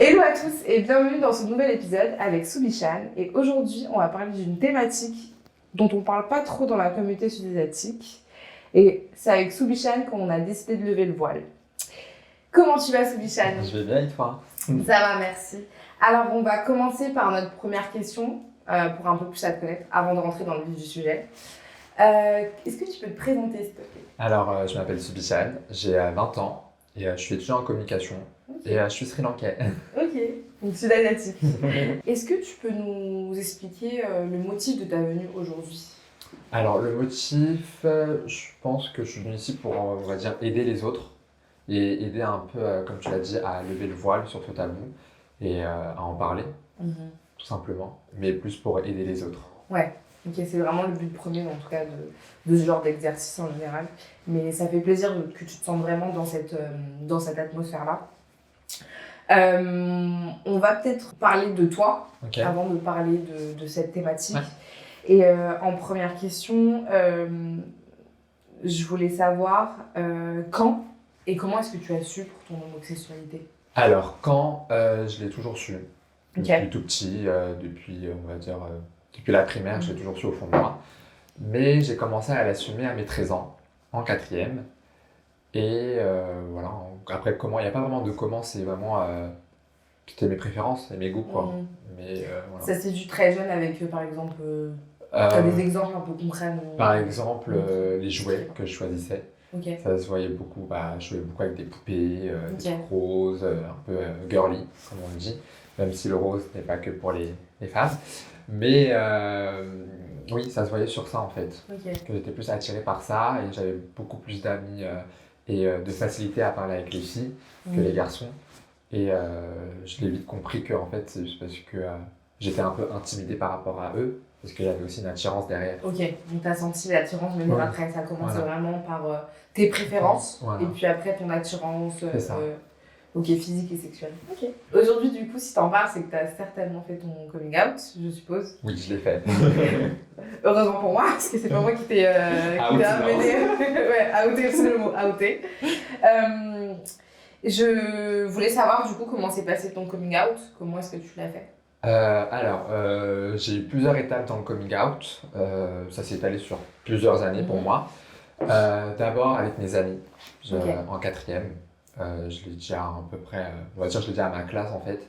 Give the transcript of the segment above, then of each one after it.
Hello à tous et bienvenue dans ce nouvel épisode avec Soubichan. Et aujourd'hui, on va parler d'une thématique dont on parle pas trop dans la communauté sud-asiatique. Et c'est avec Soubichan qu'on a décidé de lever le voile. Comment tu vas, Soubichan? Je vais bien et toi? Ça va, merci. Alors, on va commencer par notre première question pour un peu plus à te connaître avant de rentrer dans le vif du sujet. Est-ce que tu peux te présenter, s'il te plaît? Alors, je m'appelle Subichan, j'ai 20 ans et je suis étudiant en communication et je suis sri lankais. Ok, donc sud-asiatique. Est-ce que tu peux nous expliquer le motif de ta venue aujourd'hui? Alors, le motif, je pense que je suis venu ici pour, on va dire, aider les autres et aider un peu, comme tu l'as dit, à lever le voile sur ce tabou et à en parler, tout simplement, mais plus pour aider les autres. Ouais, ok, c'est vraiment le but premier, en tout cas, de ce genre d'exercice en général. Mais ça fait plaisir que tu te sens vraiment dans cette atmosphère-là. On va peut-être parler de toi Okay. avant de parler de cette thématique. Ouais. Et en première question, je voulais savoir quand et comment est-ce que tu as su pour ton homosexualité? Alors, quand je l'ai toujours su, Ok. depuis tout petit, depuis, on va dire, depuis la primaire, je l'ai toujours su au fond de moi. Mais j'ai commencé à l'assumer à mes 13 ans, en quatrième. Et voilà, après comment, il n'y a pas vraiment de comment, c'est vraiment, c'était mes préférences et mes goûts, quoi. Mhm. Mais voilà. Ça s'est vu très jeune avec, par exemple, t'as des Euh, exemples un peu concrets Par exemple, Mhm. les jouets que je choisissais, Ok. ça se voyait beaucoup, je jouais beaucoup avec des poupées, des Ok. trucs roses, un peu girly, comme on le dit, même si le rose n'est pas que pour les femmes. Mais oui, ça se voyait sur ça en fait, Ok. que j'étais plus attiré par ça et j'avais beaucoup plus d'amis et de facilité à parler avec les filles que les garçons. Et je l'ai vite compris que en fait, c'est juste parce que j'étais un peu intimidé par rapport à eux, parce qu'il y avait aussi une attirance derrière. Ok, donc t'as senti l'attirance venir Ouais. après, ça a commencé Voilà. vraiment par tes préférences Voilà. et puis après ton attirance C'est ça. ok, physique et sexuelle. Ok. Aujourd'hui, du coup, si t'en parles, c'est que t'as certainement fait ton coming out, je suppose. Oui, je l'ai fait. Heureusement pour moi, parce que c'est pas moi qui t'ai Outé, amené. Ouais, outé, c'est le mot, outé. Je voulais savoir du coup comment s'est passé ton coming out, comment est-ce que tu l'as fait? J'ai eu plusieurs étapes dans le coming out. Ça s'est étalé sur plusieurs années pour moi. D'abord avec mes amis, Ok. en quatrième. Je l'ai dit à peu près, on va dire, je l'ai dit à ma classe en fait,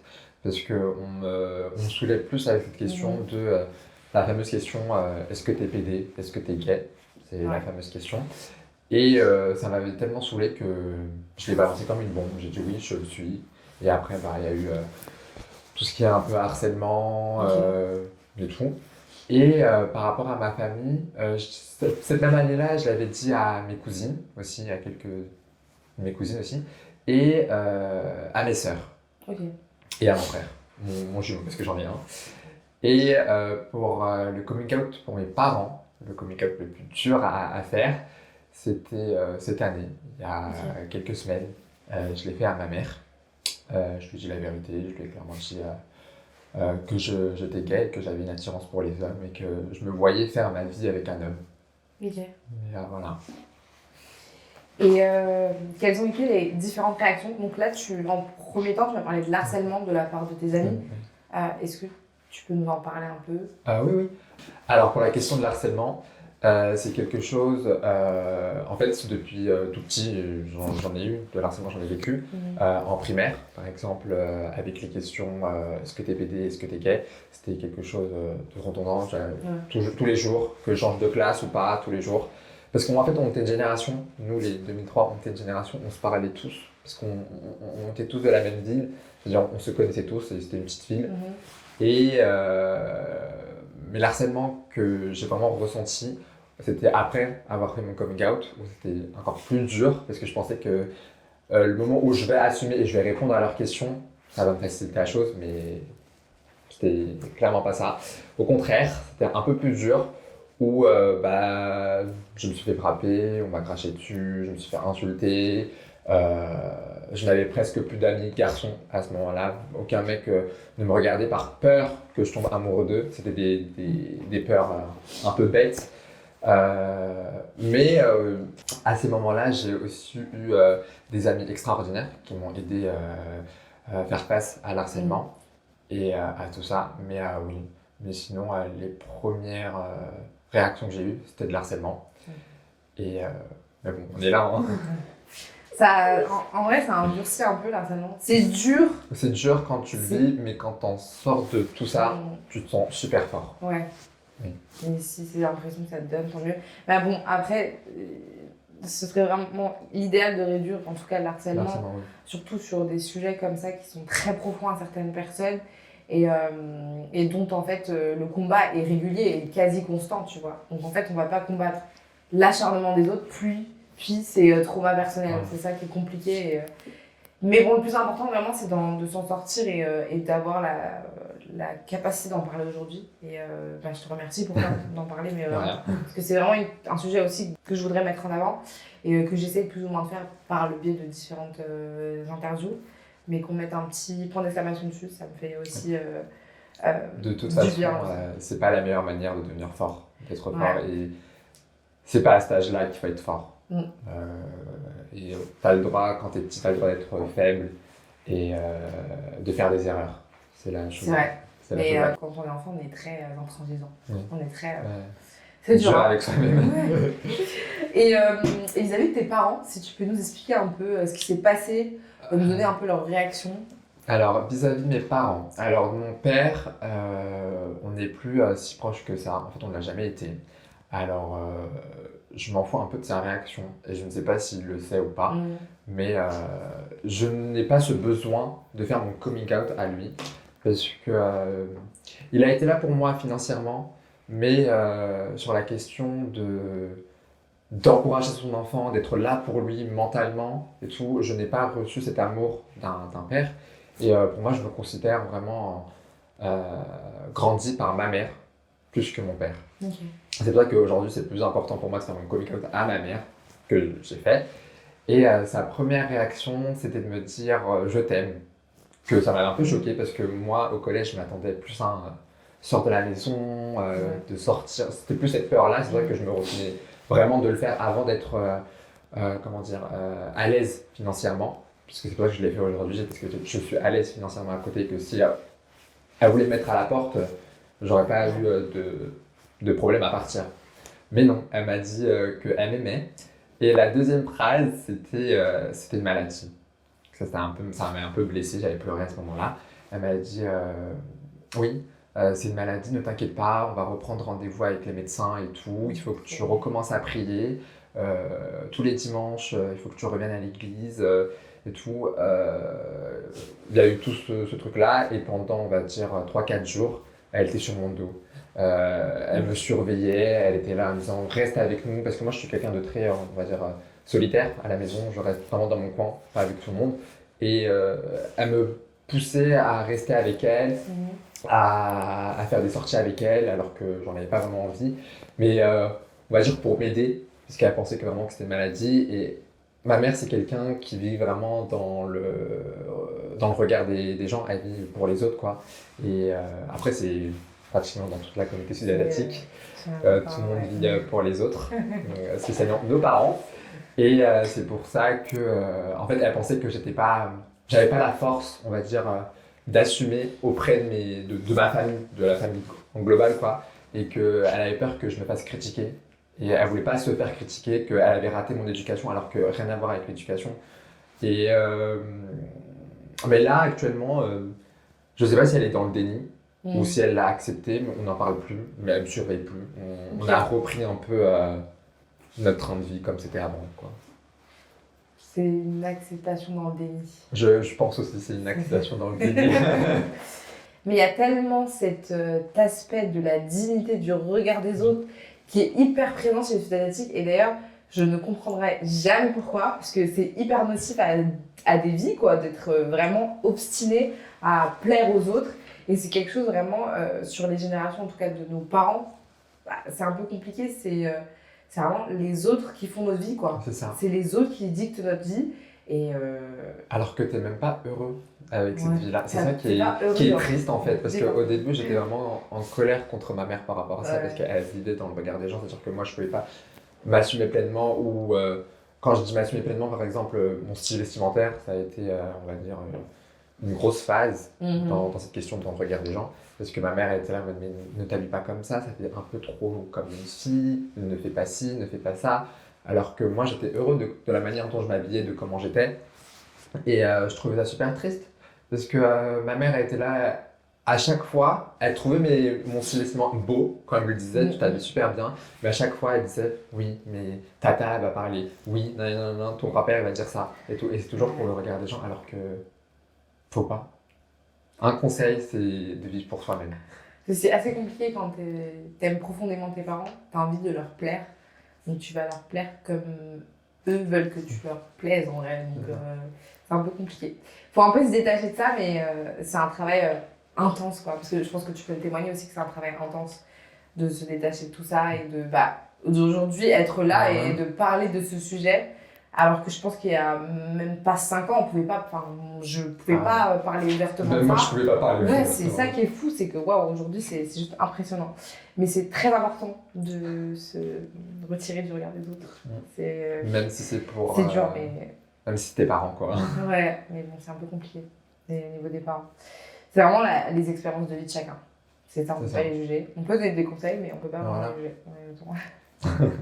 parce qu'on me soulève plus avec cette question de la fameuse question est-ce que t'es PD, est-ce que t'es gay? C'est la fameuse question. Et ça m'avait tellement saoulé que je l'ai balancé comme une bombe. J'ai dit oui, je le suis. Et après, il y a eu tout ce qui est un peu harcèlement et tout. Et par rapport à ma famille, cette même année-là, je l'avais dit à mes cousines aussi, à quelques de mes cousines aussi, et à mes sœurs, Ok. et à mon frère, mon jumeau, parce que j'en ai un. Et pour le coming out pour mes parents, le coming out le plus dur à faire, c'était cette année, il y a quelques semaines. Je l'ai fait à ma mère. Je lui ai dit la vérité, je lui ai clairement dit que j'étais gay, que j'avais une attirance pour les hommes et que je me voyais faire ma vie avec un homme. Ok. Et voilà. Et quelles ont été les différentes réactions? Donc là, en premier temps, tu m'as parlé de l'harcèlement de la part de tes amis. Est-ce que tu peux nous en parler un peu? Oui, oui. Alors pour la question de l'harcèlement, c'est quelque chose, en fait, depuis tout petit, j'en ai eu, de l'harcèlement, j'en ai vécu. En primaire, par exemple, avec les questions est-ce que t'es PD, est-ce que t'es gay, c'était quelque chose de redondant, tous les jours, que je change de classe ou pas, tous les jours. Parce qu'en fait, on était une génération, nous les 2003, on était une génération, on se parlait tous, parce qu'on était tous de la même ville, c'est-à-dire on se connaissait tous, et c'était une petite ville. Et mais l'harcèlement que j'ai vraiment ressenti, c'était après avoir fait mon coming out, où c'était encore plus dur, parce que je pensais que le moment où je vais assumer et je vais répondre à leurs questions, ça va me faciliter la chose, mais c'était clairement pas ça. Au contraire, c'était un peu plus dur, où je me suis fait frapper, on m'a craché dessus, je me suis fait insulter. Je n'avais presque plus d'amis garçons à ce moment-là. Aucun mec ne me regardait par peur que je tombe amoureux d'eux. C'était des peurs un peu bêtes. Mais à ces moments-là, j'ai aussi eu des amis extraordinaires qui m'ont aidé faire face à l'harcèlement et à tout ça. Mais oui, mais sinon, les premières réactions que j'ai eues, c'était de l'harcèlement. Et mais bon, on est là, hein. Ça, en vrai, ça endurcit un peu l'harcèlement. C'est dur. C'est dur quand tu le vis, mais quand t'en sors de tout ça, tu te sens super fort. Ouais. Oui. Et si c'est l'impression que ça te donne, tant mieux. Mais bon, après, ce serait vraiment idéal de réduire, en tout cas, le harcèlement. Oui. Surtout sur des sujets comme ça qui sont très profonds à certaines personnes et dont, en fait, le combat est régulier et quasi constant, tu vois. Donc, en fait, on va pas combattre l'acharnement des autres, puis c'est trauma personnel. Ouais. C'est ça qui est compliqué. Mais bon, le plus important, vraiment, c'est de s'en sortir et d'avoir la capacité d'en parler aujourd'hui. Et je te remercie pour d'en parler, mais parce que c'est vraiment un sujet aussi que je voudrais mettre en avant et que j'essaie plus ou moins de faire par le biais de différentes interviews. Mais qu'on mette un petit point d'exclamation dessus, ça me fait aussi de toute façon, c'est pas la meilleure manière de devenir fort, d'être fort. Et c'est pas à cet âge-là qu'il faut être fort. Et t'as le droit, quand t'es petit, t'as le droit d'être faible et de faire des erreurs. C'est la chose. C'est vrai. Mais quand on est enfant, on est très intransigeant. On est très. C'est dur avec soi-même. Et vis-à-vis de tes parents, si tu peux nous expliquer un peu ce qui s'est passé, nous donner un peu leur réaction. Alors, vis-à-vis de mes parents, alors mon père, on n'est plus si proche que ça. En fait, on ne l'a jamais été. Alors, je m'en fous un peu de sa réaction et je ne sais pas s'il le sait ou pas, mais je n'ai pas ce besoin de faire mon coming out à lui parce que il a été là pour moi financièrement, mais sur la question d'encourager son enfant, d'être là pour lui mentalement et tout, je n'ai pas reçu cet amour d'un père et pour moi je me considère vraiment grandi par ma mère plus que mon père. C'est pour ça qu'aujourd'hui, c'est plus important pour moi de faire mon coming out à ma mère, que j'ai fait. Et sa première réaction, c'était de me dire « je t'aime ». Que ça m'avait un peu choqué parce que moi, au collège, je m'attendais plus à un sort de la maison, de sortir. C'était plus cette peur-là. C'est vrai que je me retenais vraiment de le faire avant d'être à l'aise financièrement. Parce que c'est pour ça que je l'ai fait aujourd'hui, parce que je suis à l'aise financièrement à côté. Que si elle voulait me mettre à la porte, j'aurais pas eu de problème à partir. Mais non, elle m'a dit qu'elle m'aimait. Et la deuxième phrase, c'était une maladie. Ça m'a un peu blessé, j'avais pleuré à ce moment-là. Elle m'a dit oui, c'est une maladie, ne t'inquiète pas, on va reprendre rendez-vous avec les médecins et tout. Il faut que tu recommences à prier. Tous les dimanches, il faut que tu reviennes à l'église et tout. Il y a eu tout ce truc-là. Et pendant, on va dire, 3-4 jours, elle était sur mon dos. Elle me surveillait, elle était là en me disant reste avec nous parce que moi je suis quelqu'un de très on va dire solitaire à la maison, je reste vraiment dans mon coin, pas avec tout le monde et elle me poussait à rester avec elle, à faire des sorties avec elle alors que j'en avais pas vraiment envie, mais on va dire pour m'aider parce qu'elle pensait que vraiment que c'était une maladie et ma mère c'est quelqu'un qui vit vraiment dans le regard des gens, elle vit pour les autres quoi et après c'est pratiquement dans toute la communauté sud-asiatique. Tout le monde vit pour les autres, spécialement nos parents. Et c'est pour ça que, en fait, elle pensait que j'avais pas la force, on va dire, d'assumer auprès de ma famille, de la famille en global, quoi. Et qu'elle avait peur que je me fasse critiquer. Et elle voulait pas se faire critiquer, qu'elle avait raté mon éducation, alors que rien à voir avec l'éducation. Et mais là, actuellement, je sais pas si elle est dans le déni. Ou si elle l'a accepté, mais on n'en parle plus, mais elle me surveille plus. On a repris un peu notre train de vie comme c'était avant, quoi. C'est une acceptation dans le déni. Je pense aussi que c'est une acceptation dans le déni. Mais il y a tellement cet aspect de la dignité du regard des autres qui est hyper présent chez les Sud-Asiatiques. Et d'ailleurs, je ne comprendrai jamais pourquoi, parce que c'est hyper nocif à des vies, quoi, d'être vraiment obstiné à plaire aux autres. Et c'est quelque chose vraiment, sur les générations en tout cas de nos parents, c'est un peu compliqué, c'est vraiment les autres qui font notre vie, quoi. C'est ça. C'est les autres qui dictent notre vie. Et alors que t'es même pas heureux avec cette vie-là. C'est ça qui est triste en fait, parce qu'au début j'étais vraiment en colère contre ma mère par rapport à ça, parce qu'elle vivait dans le regard des gens, c'est-à-dire que moi je pouvais pas m'assumer pleinement, ou quand je dis m'assumer pleinement, par exemple, mon style vestimentaire, ça a été, on va dire, une grosse phase Mhm. dans cette question de regard des gens. Parce que ma mère était là, en mode, mais ne t'habille pas comme ça fait un peu trop comme une fille, ne fais pas ci, ne fais pas ça. Alors que moi, j'étais heureux de la manière dont je m'habillais, de comment j'étais. Et je trouvais ça super triste. Parce que ma mère était là, à chaque fois, elle trouvait mon vêtement beau, quand elle me le disait, tu t'habilles super bien. Mais à chaque fois, elle disait, oui, mais tata, elle va parler. Oui, non, non, non, ton grand-père, il va dire ça. Et tout. Et c'est toujours pour le regard des gens, alors que faut pas. Un conseil, c'est de vivre pour soi-même. C'est assez compliqué quand t'aimes profondément tes parents, t'as envie de leur plaire, donc tu vas leur plaire comme eux veulent que tu leur plaises en vrai, donc c'est un peu compliqué. Faut un peu se détacher de ça, mais c'est un travail intense quoi, parce que je pense que tu peux témoigner aussi que c'est un travail intense de se détacher de tout ça et d'aujourd'hui être là et de parler de ce sujet. Alors que je pense qu'il y a même pas 5 ans, je pouvais pas parler ouvertement de ça. Moi, je pouvais pas parler. Ouais, c'est ça qui est fou, c'est que waouh, aujourd'hui c'est juste impressionnant. Mais c'est très important de se retirer du regard des autres. Même si c'est pour. C'est dur, mais. Même si c'est tes parents, quoi. Ouais, mais bon, c'est un peu compliqué au niveau des parents. C'est vraiment les expériences de vie de chacun. C'est ça, on peut pas les juger. On peut donner des conseils, mais on peut pas vraiment les juger.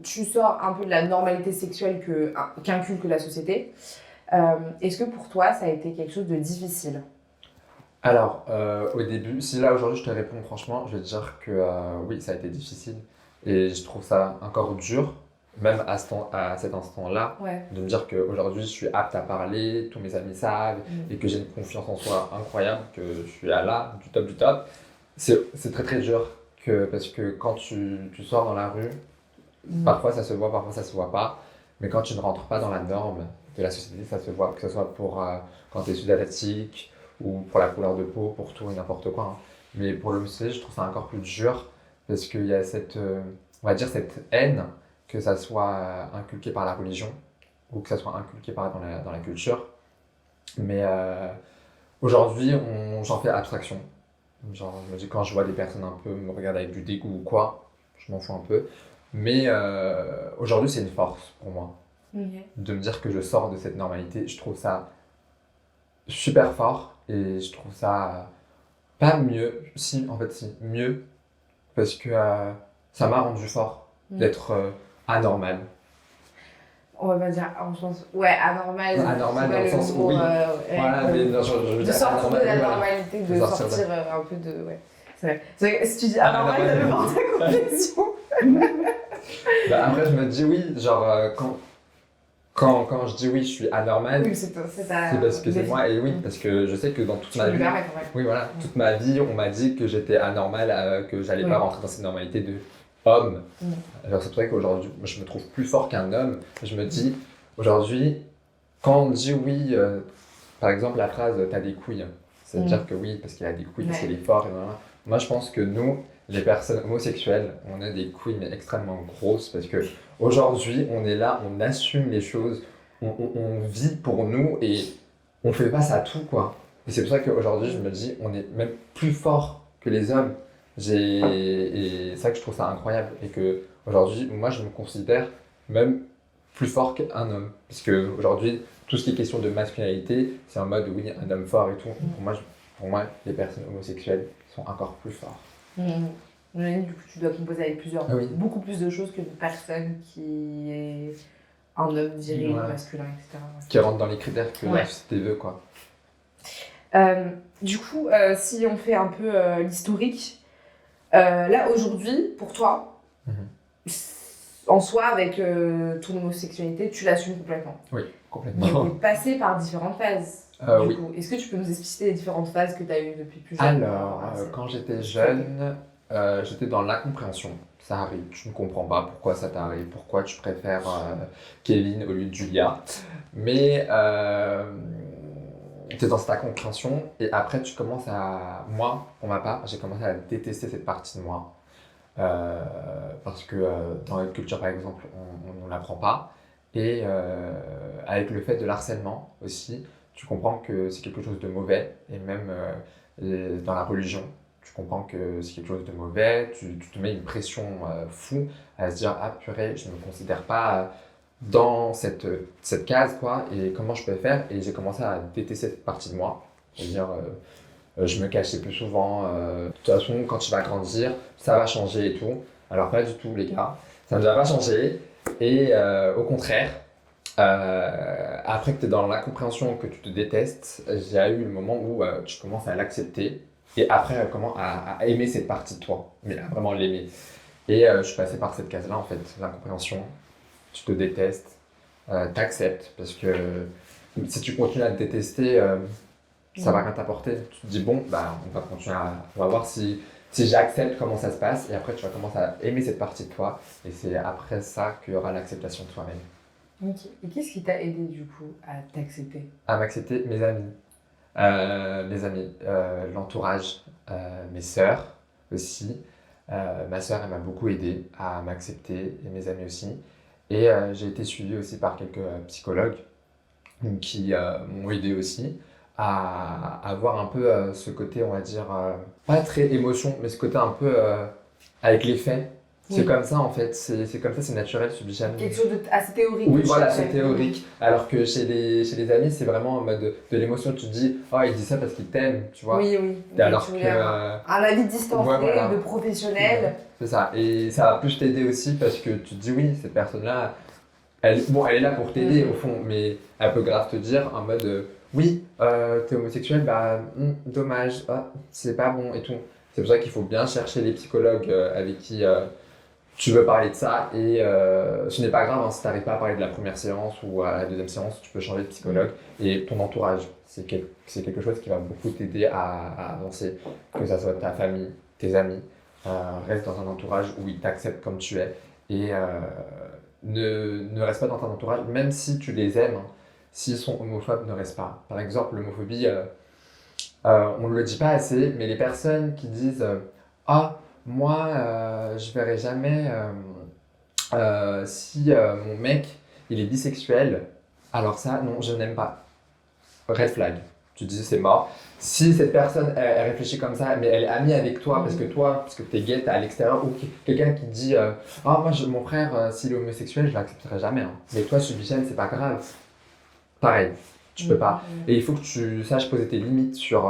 Tu sors un peu de la normalité sexuelle qu'inculque la société. Est-ce que pour toi, ça a été quelque chose de difficile ? Alors, au début, si là aujourd'hui je te réponds franchement, je vais te dire que oui, ça a été difficile. Et je trouve ça encore dur, même à cet instant-là, de me dire qu'aujourd'hui je suis apte à parler, tous mes amis savent, et que j'ai une confiance en soi incroyable, que je suis là, du top du top. C'est très très dur, parce que quand tu sors dans la rue, parfois ça se voit, parfois ça se voit pas. Mais quand tu ne rentres pas dans la norme de la société, ça se voit. Que ce soit pour quand tu es sud-asiatique ou pour la couleur de peau, pour tout et n'importe quoi. Hein. Mais pour l'homosexualité, je trouve ça encore plus dur parce qu'il y a on va dire cette haine, que ça soit inculqué par la religion ou que ça soit inculqué dans la culture. Mais aujourd'hui, j'en fais abstraction. Genre, je me dis, quand je vois des personnes un peu me regarder avec du dégoût ou quoi, je m'en fous un peu. Mais aujourd'hui, c'est une force pour moi de me dire que je sors de cette normalité. Je trouve ça super fort et je trouve ça pas mieux, si, en fait, si, mieux, parce que ça m'a rendu fort d'être anormal. On va pas dire, en sens, anormal. Anormal dans le sens où, oui. Voilà, mais non, je veux de dire sortir de la voilà. normalité, de sortir un peu de. Ouais. C'est vrai que si tu dis anormal, ça me porte à confusion. Après, je me dis oui, genre, quand je dis oui, je suis anormal, oui, c'est parce que c'est moi, et oui, parce que je sais que dans toute ma vie, oui, voilà, toute ma vie, on m'a dit que j'étais anormal, que j'allais pas rentrer dans cette normalité de homme. Alors c'est vrai qu'aujourd'hui, je me trouve plus fort qu'un homme. Je me dis, aujourd'hui, quand on dit oui, par exemple la phrase « t'as des couilles », ça veut dire que oui, parce qu'il a des couilles, parce qu'il est fort, et voilà. Moi, je pense que nous, les personnes homosexuelles, on a des couilles mais extrêmement grosses parce que aujourd'hui, on est là, on assume les choses, on vit pour nous et on fait face à tout, quoi. Et c'est pour ça qu'aujourd'hui, je me dis, on est même plus fort que les hommes. Et c'est ça que je trouve ça incroyable. Et que aujourd'hui, moi, je me considère même plus fort qu'un homme. Parce que aujourd'hui, tout ce qui est question de masculinité, c'est en mode oui, un homme fort et tout. Pour moi, les personnes homosexuelles sont encore plus fortes. Du coup, tu dois composer avec beaucoup plus de choses qu'une personne qui est un homme viril, masculin, etc. Qui rentre dans les critères que la société veut, quoi. Du coup, si on fait un peu l'historique, là aujourd'hui, pour toi, en soi, avec ton homosexualité, tu l'assumes complètement. Oui, complètement. Tu es passé par différentes phases. Du coup, est-ce que tu peux nous expliquer les différentes phases que tu as eues depuis plus jeune? Alors, quand j'étais jeune, j'étais dans l'incompréhension. Ça arrive, tu ne comprends pas pourquoi ça t'arrive, pourquoi tu préfères Kevin au lieu de Julia. Mais tu es dans cette incompréhension et après tu commences moi, pour ma part, j'ai commencé à détester cette partie de moi. Parce que dans notre culture, par exemple, on ne l'apprend pas. Et avec le fait de l'harcèlement aussi, tu comprends que c'est quelque chose de mauvais. Et même dans la religion, tu comprends que c'est quelque chose de mauvais. Tu te mets une pression fou à se dire « Ah purée, je ne me considère pas dans cette case, quoi, et comment je peux faire. Et j'ai commencé à détester cette partie de moi. C'est-à-dire, je me cachais plus souvent. De toute façon, quand tu vas grandir, ça va changer et tout. Alors, pas du tout, les gars. Ça ne va pas changer. Et au contraire, après que tu es dans l'incompréhension, que tu te détestes, j'ai eu le moment où tu commences à l'accepter. Et après, comment à aimer cette partie de toi, mais à vraiment l'aimer. Et je suis passé par cette case-là, en fait, l'incompréhension. Tu te détestes, t'acceptes, parce que si tu continues à te détester, ça va rien t'apporter. Tu te dis, bon, bah, on va voir si j'accepte comment ça se passe, et après tu vas commencer à aimer cette partie de toi, et c'est après ça qu'il y aura l'acceptation de toi-même. Ok. Et qu'est-ce qui t'a aidé du coup à t'accepter? À m'accepter, l'entourage, mes sœurs aussi. Ma sœur, elle m'a beaucoup aidé à m'accepter, et mes amis aussi. Et j'ai été suivi aussi par quelques psychologues qui m'ont aidé aussi à avoir un peu ce côté, on va dire, pas très émotion, mais ce côté un peu avec les faits. C'est Oui. comme ça en fait, c'est comme ça, c'est naturel, Subichan. Quelque chose assez théorique. Oui, tu voilà, cherchais. c'est théorique. Alors que chez les amis, c'est vraiment en mode de l'émotion. Tu te dis, oh, il dit ça parce qu'il t'aime, tu vois. Oui, oui. Et alors Tu que. voulais un avis distancé, Ouais, voilà. de professionnel. C'est ça. Et ça va plus t'aider aussi parce que tu te dis, oui, cette personne-là, elle est là pour t'aider au fond, mais elle peut grave te dire en mode, oui, t'es homosexuel, bah, dommage, ah, c'est pas bon et tout. C'est pour ça qu'il faut bien chercher les psychologues avec qui tu veux parler de ça, et ce n'est pas grave hein, si tu n'arrives pas à parler de la première séance ou à la deuxième séance, tu peux changer de psychologue. Et ton entourage, c'est quelque chose qui va beaucoup t'aider à avancer, que ça soit ta famille, tes amis. Reste dans un entourage où ils t'acceptent comme tu es, et ne reste pas dans ton entourage, même si tu les aimes, hein, s'ils sont homophobes, ne reste pas. Par exemple, l'homophobie, on ne le dit pas assez, mais les personnes qui disent ah, moi, je verrai jamais si mon mec il est bisexuel, alors ça, non, je n'aime pas. Red flag. Tu dis c'est mort. Si cette personne elle réfléchit comme ça, mais elle est amie avec toi parce que t'es gay, t'es à l'extérieur, ou quelqu'un qui te dit ah, moi, mon frère, s'il est homosexuel, je l'accepterai jamais. Hein. Mais toi, Subicène, c'est pas grave. Pareil, tu peux pas. Et il faut que tu saches poser tes limites sur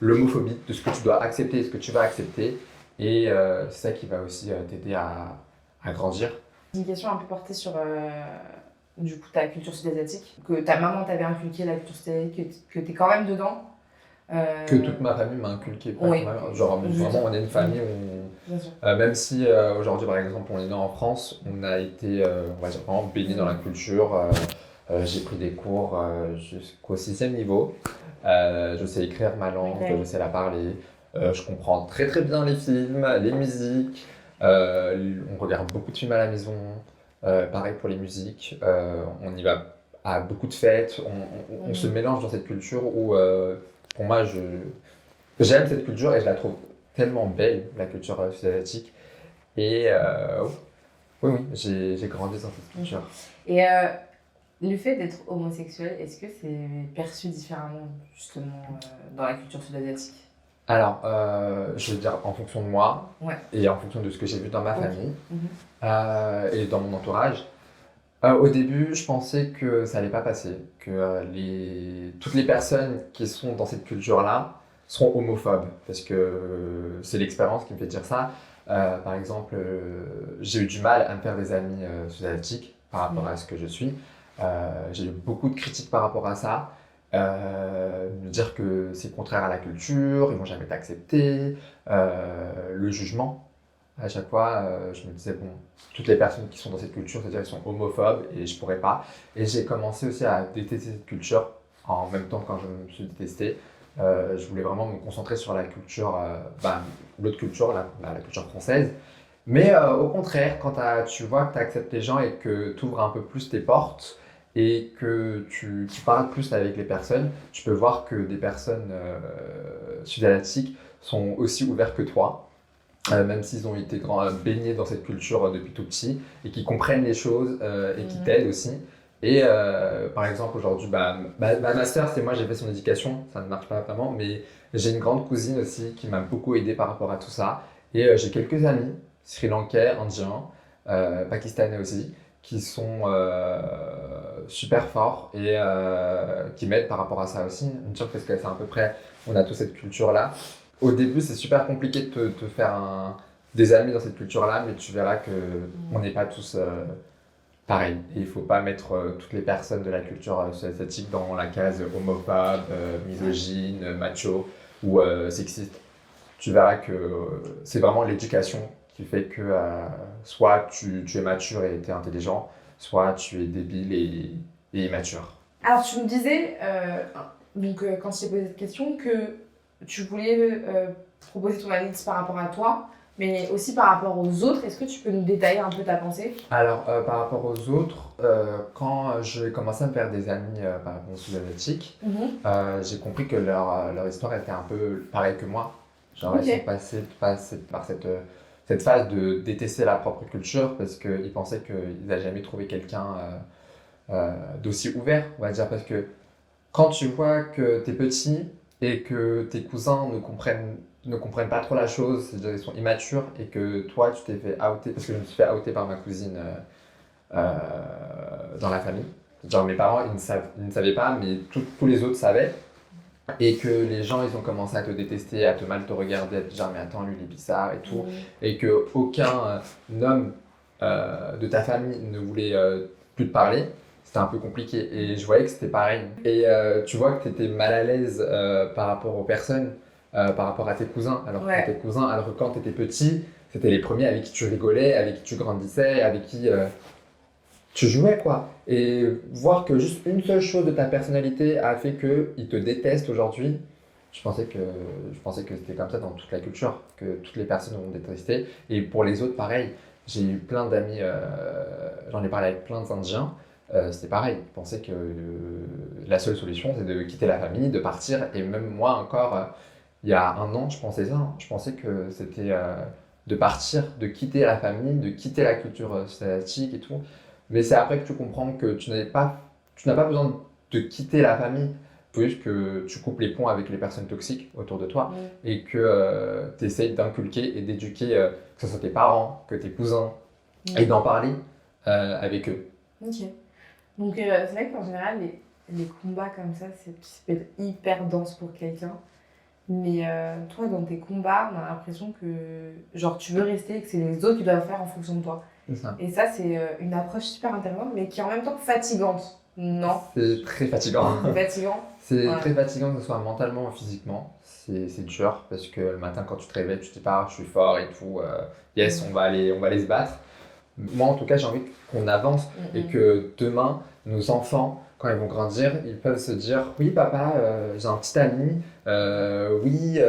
l'homophobie, de ce que tu dois accepter et ce que tu vas accepter. Et c'est ça qui va aussi t'aider à grandir. Une question un peu portée sur du coup ta culture sud-asiatique, que ta maman t'avait inculqué la culture sud-asiatique, que t'es quand même dedans. Que toute ma famille m'a inculqué. Oui. Genre vraiment, on est une famille où Bien sûr. même si aujourd'hui par exemple on est né en France, on a été on va dire vraiment baigné dans la culture. J'ai pris des cours jusqu'au 6e niveau. Je sais écrire ma langue, je sais la parler. Je comprends très très bien les films, les musiques. On regarde beaucoup de films à la maison. Pareil pour les musiques. On y va à beaucoup de fêtes. On se mélange dans cette culture où, pour moi, j'aime cette culture et je la trouve tellement belle, la culture sud-asiatique. Et oui, j'ai grandi dans cette culture. Et le fait d'être homosexuel, est-ce que c'est perçu différemment justement dans la culture sud-asiatique? Alors, je veux dire en fonction de moi et en fonction de ce que j'ai vu dans ma famille et dans mon entourage. Au début, je pensais que ça allait pas passer, que toutes les personnes qui sont dans cette culture-là seront homophobes, parce que c'est l'expérience qui me fait dire ça. Par exemple, j'ai eu du mal à me faire des amis sud-asiatiques par rapport à ce que je suis. J'ai eu beaucoup de critiques par rapport à ça. Me dire que c'est contraire à la culture, ils vont jamais t'accepter, le jugement. À chaque fois, je me disais, bon, toutes les personnes qui sont dans cette culture, c'est-à-dire qu'ils sont homophobes et je pourrais pas. Et j'ai commencé aussi à détester cette culture en même temps quand je me suis détesté. Je voulais vraiment me concentrer sur la culture, l'autre culture, la culture française. Mais au contraire, quand tu vois que tu acceptes les gens et que tu ouvres un peu plus tes portes, et que tu parles plus avec les personnes, tu peux voir que des personnes sud-asiatiques sont aussi ouverts que toi, même s'ils ont été baignés dans cette culture depuis tout petit, et qui comprennent les choses et qui t'aident aussi. Et par exemple, aujourd'hui, ma sœur, c'est moi, j'ai fait son éducation, ça ne marche pas vraiment, mais j'ai une grande cousine aussi qui m'a beaucoup aidé par rapport à tout ça. Et j'ai quelques amis, sri-lankais, indiens, pakistanais aussi, qui sont super forts et qui m'aident par rapport à ça aussi. Une chose parce que c'est à peu près, on a toute cette culture-là. Au début, c'est super compliqué de te faire des amis dans cette culture-là, mais tu verras qu'on n'est pas tous pareils. Et il ne faut pas mettre toutes les personnes de la culture asiatique dans la case homophobe, misogyne, macho ou sexiste. Tu verras que c'est vraiment l'éducation qui fait que soit tu es mature et tu es intelligent, soit tu es débile et immature. Alors, tu me disais, quand je t'ai posé cette question, que tu voulais proposer ton analyse par rapport à toi, mais aussi par rapport aux autres. Est-ce que tu peux nous détailler un peu ta pensée? Alors, par rapport aux autres, quand j'ai commencé à me faire des amis par rapport aux sud-asiatiques, j'ai compris que leur histoire était un peu pareille que moi. Genre, Ok. ils sont passés par cette phase de détester la propre culture parce qu'ils pensaient qu'ils n'avaient jamais trouvé quelqu'un d'aussi ouvert, on va dire. Parce que quand tu vois que t'es petit et que tes cousins ne comprennent pas trop la chose, c'est-à-dire qu'ils sont immatures et que toi tu t'es fait outer, parce que je me suis fait outer par ma cousine dans la famille. Genre mes parents ils ne savaient pas, mais tous les autres savaient. Et que les gens ils ont commencé à te détester, à te mal te regarder, à te dire mais attends lui il est bizarre et tout. Et que aucun homme de ta famille ne voulait plus te parler. C'était un peu compliqué et je voyais que c'était pareil. Et tu vois que tu étais mal à l'aise par rapport aux personnes, par rapport à tes cousins. Ouais. Alors que quand tu étais petit, c'était les premiers avec qui tu rigolais, avec qui tu grandissais, avec qui tu jouais quoi. Et voir que juste une seule chose de ta personnalité a fait qu'ils te détestent aujourd'hui, je pensais que c'était comme ça dans toute la culture, que toutes les personnes vont détester. Et pour les autres, pareil. J'ai eu plein d'amis, j'en ai parlé avec plein d'Indiens. C'était pareil, ils pensaient que la seule solution c'est de quitter la famille, de partir. Et même moi encore, il y a un an, je pensais ça. Je pensais que c'était de partir, de quitter la famille, de quitter la culture asiatique et tout. Mais c'est après que tu comprends que tu n'as pas besoin de quitter la famille. Il faut juste que tu coupes les ponts avec les personnes toxiques autour de toi et que tu essayes d'inculquer et d'éduquer, que ce soit tes parents, que tes cousins, et d'en parler avec eux. Ok. Donc, c'est vrai qu'en général, les combats comme ça, ça peut être hyper dense pour quelqu'un. Mais toi, dans tes combats, on a l'impression que genre, tu veux rester et que c'est les autres qui doivent faire en fonction de toi. C'est ça. Et ça, c'est une approche super intéressante, mais qui est en même temps fatigante. Non, C'est très fatigant. c'est fatigant. C'est Ouais. très fatigant que ce soit mentalement ou physiquement. C'est dur parce que le matin, quand tu te réveilles, tu te dis pas, je suis fort et tout. Yes, on va aller se battre. Moi, en tout cas, j'ai envie qu'on avance et que demain, nos enfants, quand ils vont grandir, ils peuvent se dire oui, papa, j'ai un petit ami, oui,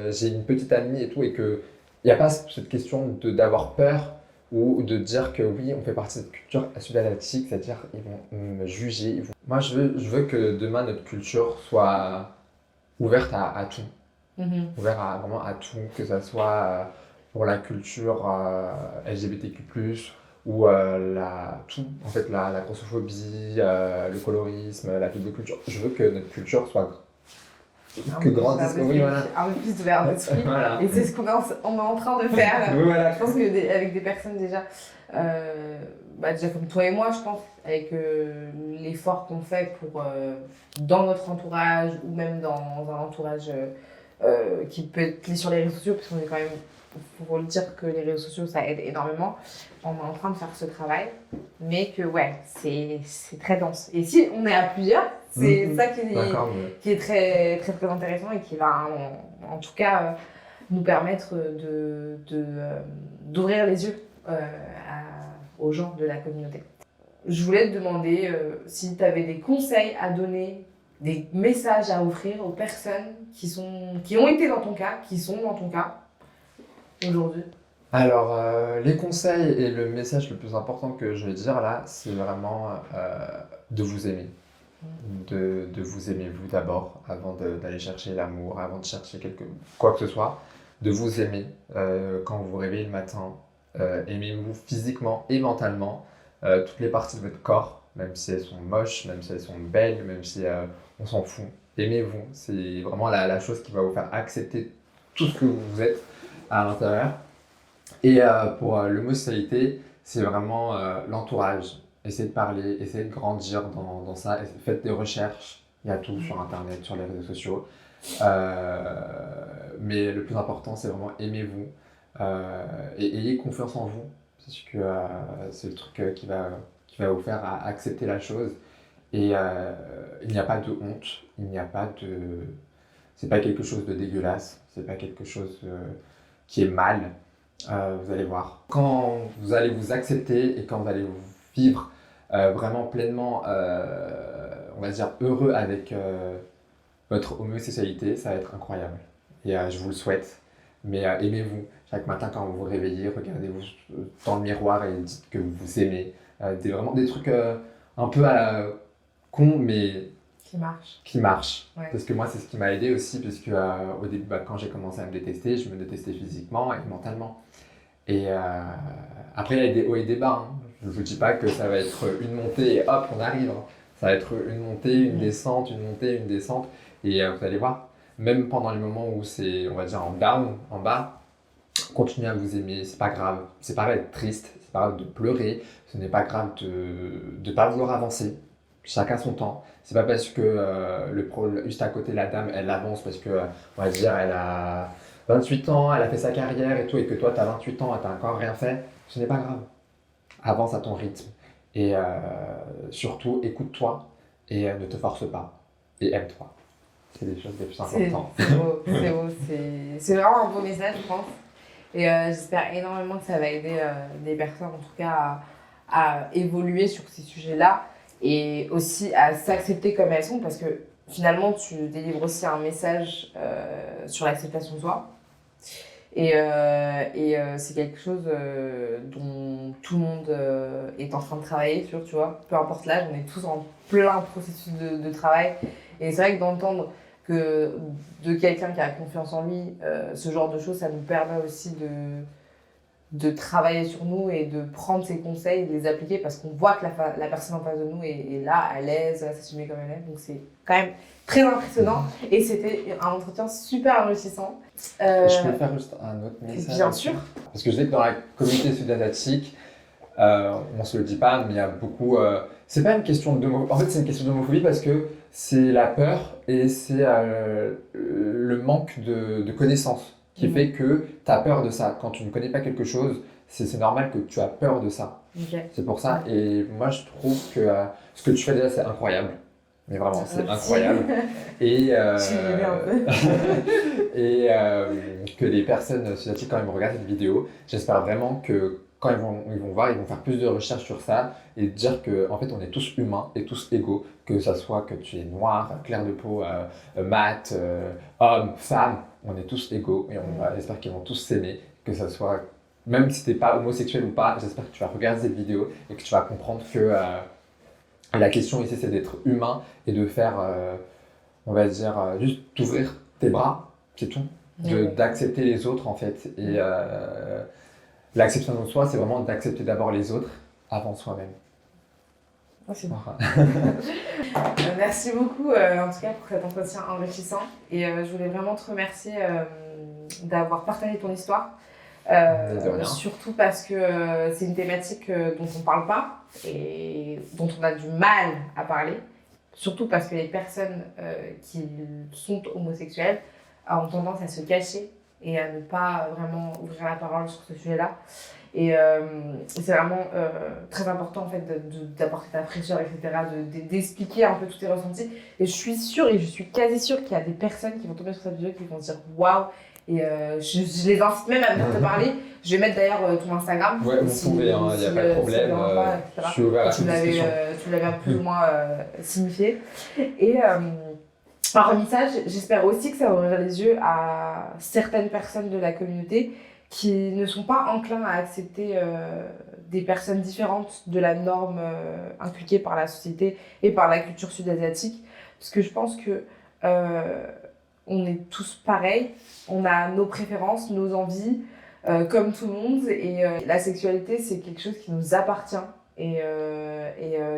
j'ai une petite amie et tout, et qu'il n'y a pas cette question d'avoir peur ou de dire que oui, on fait partie de cette culture sud-asiatique, c'est-à-dire ils vont me juger. Moi, je veux que demain, notre culture soit ouverte à tout, ouverte vraiment à tout, que ce soit pour la culture LGBTQ+, ou tout, en fait, la grossophobie, le colorisme, la double culture. Je veux que notre culture soit grandisse. Oui, voilà. Un peu plus ouvert d'esprit. Voilà. Et c'est ce qu'on est en train de faire. Oui, voilà. Je pense qu'avec des personnes déjà, déjà comme toi et moi, je pense, avec l'effort qu'on fait pour, dans notre entourage ou même dans un entourage qui peut être lié sur les réseaux sociaux, parce qu'on est quand même, pour le dire que les réseaux sociaux ça aide énormément, on est en train de faire ce travail, mais que ouais, c'est très dense. Et si on est à plusieurs, c'est ça qui est très, très, très intéressant et qui va en tout cas nous permettre d'ouvrir les yeux aux gens de la communauté. Je voulais te demander si tu avais des conseils à donner, des messages à offrir aux personnes qui ont été dans ton cas, qui sont dans ton cas aujourd'hui. Alors, les conseils et le message le plus important que je vais dire là, c'est vraiment de vous aimer. De vous aimer vous d'abord, avant d'aller chercher l'amour, avant de chercher quoi que ce soit. De vous aimer quand vous vous réveillez le matin. Aimez-vous physiquement et mentalement. Toutes les parties de votre corps, même si elles sont moches, même si elles sont belles, même si on s'en fout. Aimez-vous, c'est vraiment la chose qui va vous faire accepter tout ce que vous êtes à l'intérieur. Et pour l'homosexualité, c'est vraiment l'entourage. essayez de parler, essayez de grandir dans ça, faites des recherches, il y a tout sur internet, sur les réseaux sociaux. Mais le plus important, c'est vraiment aimez-vous et ayez confiance en vous, parce que c'est le truc qui va vous faire accepter la chose. Et il n'y a pas de honte, il n'y a pas de... C'est pas quelque chose de dégueulasse, c'est pas quelque chose qui est mal. Vous allez voir. Quand vous allez vous accepter et quand vous allez vous vivre vraiment pleinement, on va dire heureux avec votre homosexualité, ça va être incroyable. Et je vous le souhaite. Mais aimez-vous. Chaque matin quand vous vous réveillez, regardez-vous dans le miroir et dites que vous vous aimez. Vraiment des trucs un peu à la con, mais qui marche. Ouais. Parce que moi, c'est ce qui m'a aidé aussi, parce que au début, quand j'ai commencé à me détester, je me détestais physiquement et mentalement. Et après, il y a des hauts et des bas. Hein. Je ne vous dis pas que ça va être une montée et hop, on arrive. Hein. Ça va être une montée, une descente, une montée, une descente. Et vous allez voir, même pendant les moments où c'est, on va dire, en down, en bas, continuez à vous aimer, c'est pas grave. C'est pas grave d'être triste, c'est pas grave de pleurer, ce n'est pas grave de ne pas vouloir avancer. Chacun son temps. C'est pas parce que juste à côté, la dame, elle avance parce que, on va dire, elle a 28 ans, elle a fait sa carrière et tout, et que toi, tu as 28 ans et tu n'as encore rien fait. Ce n'est pas grave. Avance à ton rythme. Et surtout, écoute-toi et ne te force pas. Et aime-toi. C'est des choses les plus importantes. C'est beau, c'est beau. C'est vraiment un beau message, je pense. Et j'espère énormément que ça va aider des personnes, en tout cas, à évoluer sur ces sujets-là et aussi à s'accepter comme elles sont, parce que finalement, tu délivres aussi un message sur l'acceptation de soi. Et c'est quelque chose dont tout le monde est en train de travailler sur, tu vois. Peu importe l'âge, on est tous en plein processus de travail. Et c'est vrai que d'entendre que de quelqu'un qui a confiance en lui, ce genre de choses, ça nous permet aussi de travailler sur nous et de prendre ses conseils et de les appliquer, parce qu'on voit que la personne en face de nous est là, à l'aise, à s'assumer comme elle est. Donc c'est quand même très impressionnant et c'était un entretien super enrichissant. Je peux faire juste un autre message. Bien sûr. Parce que je sais que dans la communauté sud-asiatique, on se le dit pas, mais il y a beaucoup... c'est pas une question d'homophobie, en fait c'est une question d'homophobie parce que c'est la peur et c'est le manque de connaissances qui fait que tu as peur de ça. Quand tu ne connais pas quelque chose, c'est normal que tu as peur de ça. Okay. C'est pour ça. Et moi, je trouve que ce que tu fais déjà, c'est incroyable. Mais vraiment, c'est incroyable. Et, et que les personnes asiatiques, quand ils regardent cette vidéo, j'espère vraiment que quand ils vont voir, ils vont faire plus de recherches sur ça et dire qu'en fait, on est tous humains et tous égaux, que ça soit que tu es noir, clair de peau, mat, homme, femme, on est tous égaux et j'espère qu'ils vont tous s'aimer, que ça soit, même si tu n'es pas homosexuel ou pas, j'espère que tu vas regarder cette vidéo et que tu vas comprendre que la question ici, c'est d'être humain et de faire, on va dire, juste t'ouvrir tes bras, c'est tout, d'accepter les autres en fait. Et l'acceptation de soi, c'est vraiment d'accepter d'abord les autres avant soi-même. Oh, c'est bon. Merci beaucoup en tout cas pour cet entretien enrichissant et je voulais vraiment te remercier d'avoir partagé ton histoire. Surtout parce que c'est une thématique dont on ne parle pas et dont on a du mal à parler. Surtout parce que les personnes qui sont homosexuelles ont tendance à se cacher et à ne pas vraiment ouvrir la parole sur ce sujet-là. Et c'est vraiment très important en fait d'apporter ta fraîcheur, etc., d'expliquer un peu tous tes ressentis. Et je suis sûre et je suis quasi sûre qu'il y a des personnes qui vont tomber sur cette vidéo qui vont se dire waouh. Et je les incite même à venir te parler. Je vais mettre d'ailleurs ton Instagram. Ouais, vous pouvez, il n'y a pas de problème. Je suis ouvert à toute discussion. Tu l'avais plus ou moins signifié. Et par message, j'espère aussi que ça ouvrira les yeux à certaines personnes de la communauté qui ne sont pas enclins à accepter des personnes différentes de la norme inculquée par la société et par la culture sud-asiatique. Parce que je pense que on est tous pareils, on a nos préférences, nos envies, comme tout le monde. Et la sexualité, c'est quelque chose qui nous appartient et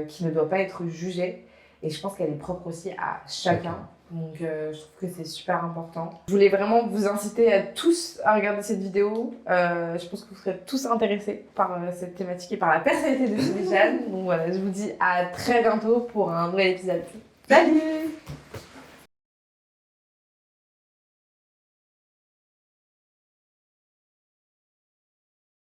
qui ne doit pas être jugé. Et je pense qu'elle est propre aussi à chacun. Donc je trouve que c'est super important. Je voulais vraiment vous inciter à tous à regarder cette vidéo. Je pense que vous serez tous intéressés par cette thématique et par la personnalité de Soubichan. Donc voilà, je vous dis à très bientôt pour un nouvel épisode. Salut!